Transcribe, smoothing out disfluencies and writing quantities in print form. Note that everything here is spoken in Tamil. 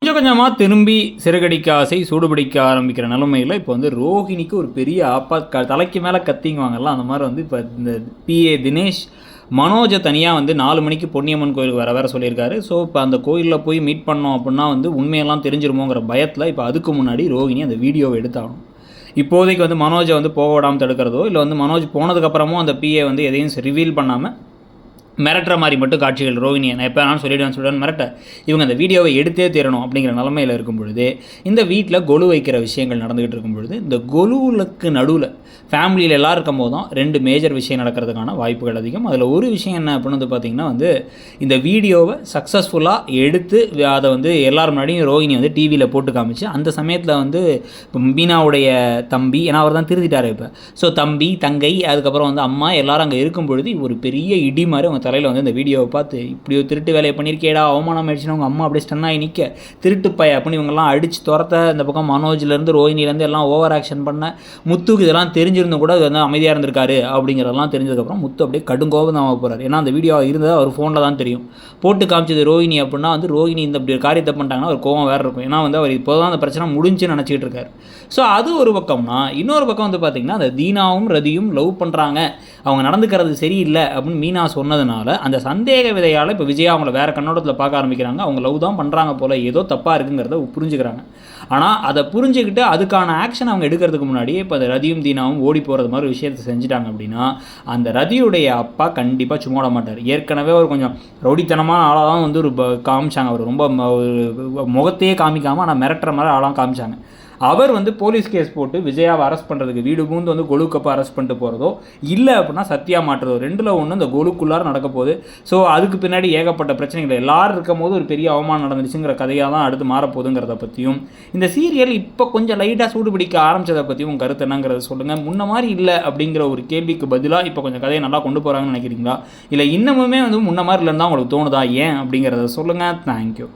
கொஞ்சம் கொஞ்சமாக திரும்பி சிறகடிக்க ஆசை சூடுபிடிக்க ஆரம்பிக்கிற நிலைமையில் இப்போ வந்து ரோஹிணிக்கு ஒரு பெரிய தலைக்கு மேலே கத்திங்குவாங்கல்ல, அந்த மாதிரி வந்து இப்போ இந்த PA தினேஷ் மனோஜை தனியாக வந்து 4 மணிக்கு பொன்னியம்மன் கோயிலுக்கு வேறு சொல்லியிருக்காரு. ஸோ இப்போ அந்த கோயிலில் போய் மீட் பண்ணோம் அப்படின்னா வந்து உண்மையெல்லாம் தெரிஞ்சிருமோங்கிற பயத்தில் இப்போ அதுக்கு முன்னாடி ரோஹிணி அந்த வீடியோவை எடுத்தாகணும். இப்போதைக்கு வந்து மனோஜை வந்து போக விடாமல் தடுக்கிறதோ இல்லை வந்து மனோஜ் போனதுக்கப்புறமும் அந்த PA வந்து எதையும் ரிவீல் பண்ணாமல் மிரட்டுற மாதிரி மட்டும் காட்சிகள் ரோஹிணியை நான் எப்போ நான் சொல்லிவிடுவேன் மிரட்ட இவங்க அந்த வீடியோவை எடுத்தே தீரணும் அப்படிங்கிற நிலமையில் இருக்கும் பொழுது இந்த வீட்டில் கொலு வைக்கிற விஷயங்கள் நடந்துகிட்டு இருக்கும் பொழுது இந்த கொலுவுக்கு நடுவில் ஃபேமிலியில் எல்லோரும் இருக்கும் போதும் 2 மேஜர் விஷயம் நடக்கிறதுக்கான வாய்ப்புகள் அதிகம். அதில் ஒரு விஷயம் என்ன அப்படின்னு வந்து பார்த்திங்கன்னா வந்து இந்த வீடியோவை சக்ஸஸ்ஃபுல்லாக எடுத்து அதை வந்து எல்லாரும் முன்னாடியும் ரோஹிணி வந்து டிவியில் போட்டு காமிச்சு அந்த சமயத்தில் வந்து இப்போ மீனாவுடைய தம்பி ஏன்னா அவர் தான் திருத்திட்டார் இப்போ. ஸோ தம்பி தங்கை அதுக்கப்புறம் வந்து அம்மா எல்லோரும் அங்கே இருக்கும் பொழுது ஒரு பெரிய இடி மாதிரி அவங்க தலையில் வந்து இந்த வீடியோவை பார்த்து இப்படி ஒரு திருட்டு வேலையை பண்ணியிருக்கேடா அவமானம் ஆயிடுச்சுன்னா அவங்க அம்மா அப்படியே ஸ்டன்னாகி நிற்க திருட்டு பைய அப்படின்னு இவங்கெல்லாம் அடித்து துரத்த இந்த பக்கம் மனோஜ்லேருந்து ரோஹினிலேருந்து எல்லாம் ஓவர் ஆக்ஷன் பண்ண முத்துக்கு இதெல்லாம் தெரிஞ்சிருந்தும் கூட அது வந்து அமைதியாக இருந்திருக்காரு அப்படிங்கிறதெல்லாம் தெரிஞ்சதுக்கப்புறம் முத்து அப்படியே கடுங்கோபம் தான் போகிறார். ஏன்னா அந்த வீடியோ இருந்தது அவர் ஃபோனில் தான் தெரியும். போட்டு காமிச்சது ரோஹிணி அப்படின்னா வந்து ரோஹிணி இந்த இப்படி காரியத்தை பண்ணிட்டாங்கன்னா ஒரு கோவம் வேறு இருக்கும். ஏன்னா வந்து அவர் இப்போ தான் அந்த பிரச்சனை முடிஞ்சுன்னு நினச்சிக்கிட்டு இருக்காரு. ஸோ அது ஒரு பக்கம்னா இன்னொரு பக்கம் வந்து பார்த்திங்கன்னா அந்த தீனாவும் ரதியும் லவ் பண்ணுறாங்க அவங்க நடந்துக்கிறது சரியில்லை அப்படின்னு மீனா சொன்னதுனால அந்த சந்தேக விதையால் இப்போ விஜயா அவங்கள வேறு கண்ணோட்டத்தில் பார்க்க ஆரம்பிக்கிறாங்க. அவங்க லவ் தான் பண்ணுறாங்க போல் ஏதோ தப்பாக இருக்குங்கிறத புரிஞ்சுக்கிறாங்க. ஆனால் அதை புரிஞ்சுக்கிட்டு அதுக்கான ஆக்ஷன் அவங்க எடுக்கிறதுக்கு முன்னாடியே இப்போ அந்த ரதியும் தீனாவும் ஓடி போகிறது மாதிரி விஷயத்தை செஞ்சுட்டாங்க அப்படின்னா அந்த ரதியுடைய அப்பா கண்டிப்பாக சும்மா விட மாட்டார். ஏற்கனவே ஒரு கொஞ்சம் ரவுடித்தனமான ஆளாக தான் வந்து ஒரு காமிச்சாங்க. அவர் ரொம்ப முகத்தையே காமிக்காமல் ஆனால் மிரட்டுற மாதிரி ஆளாக காமிச்சாங்க. அவர் வந்து போலீஸ் கேஸ் போட்டு விஜயாவை அரெஸ்ட் பண்ணுறதுக்கு வீடு பூந்து வந்து கொலுக்கப்போ அரெஸ்ட் பண்ணிட்டு போகிறதோ இல்லை அப்படின்னா சத்தியா மாட்டுறதோ 2ல் 1 இந்த கொலுக்குள்ளார நடக்க போகுது. ஸோ அதுக்கு பின்னாடி ஏகப்பட்ட பிரச்சனைகள் எல்லாரும் இருக்கும் போது ஒரு பெரிய அவமானம் நடந்துச்சுங்கிற கதையாக தான் அடுத்து மாறப்போகுதுங்கிறத பற்றியும் இந்த சீரியல் இப்போ கொஞ்சம் லைட்டாக சூடு பிடிக்க ஆரம்பித்ததை பற்றியும் உங்கள் கருத்து என்னங்கிறத சொல்லுங்கள். முன்ன மாதிரி இல்லை அப்படிங்கிற ஒரு கேள்விக்கு பதிலாக இப்போ கொஞ்சம் கதையை நல்லா கொண்டு போகிறாங்கன்னு நினைக்கிறீங்களா இல்லை இன்னமுமே வந்து முன்ன மாதிரி இல்லைன்னு தான் உங்களுக்கு தோணுதா ஏன் அப்படிங்கிறத சொல்லுங்கள். தேங்க்யூ.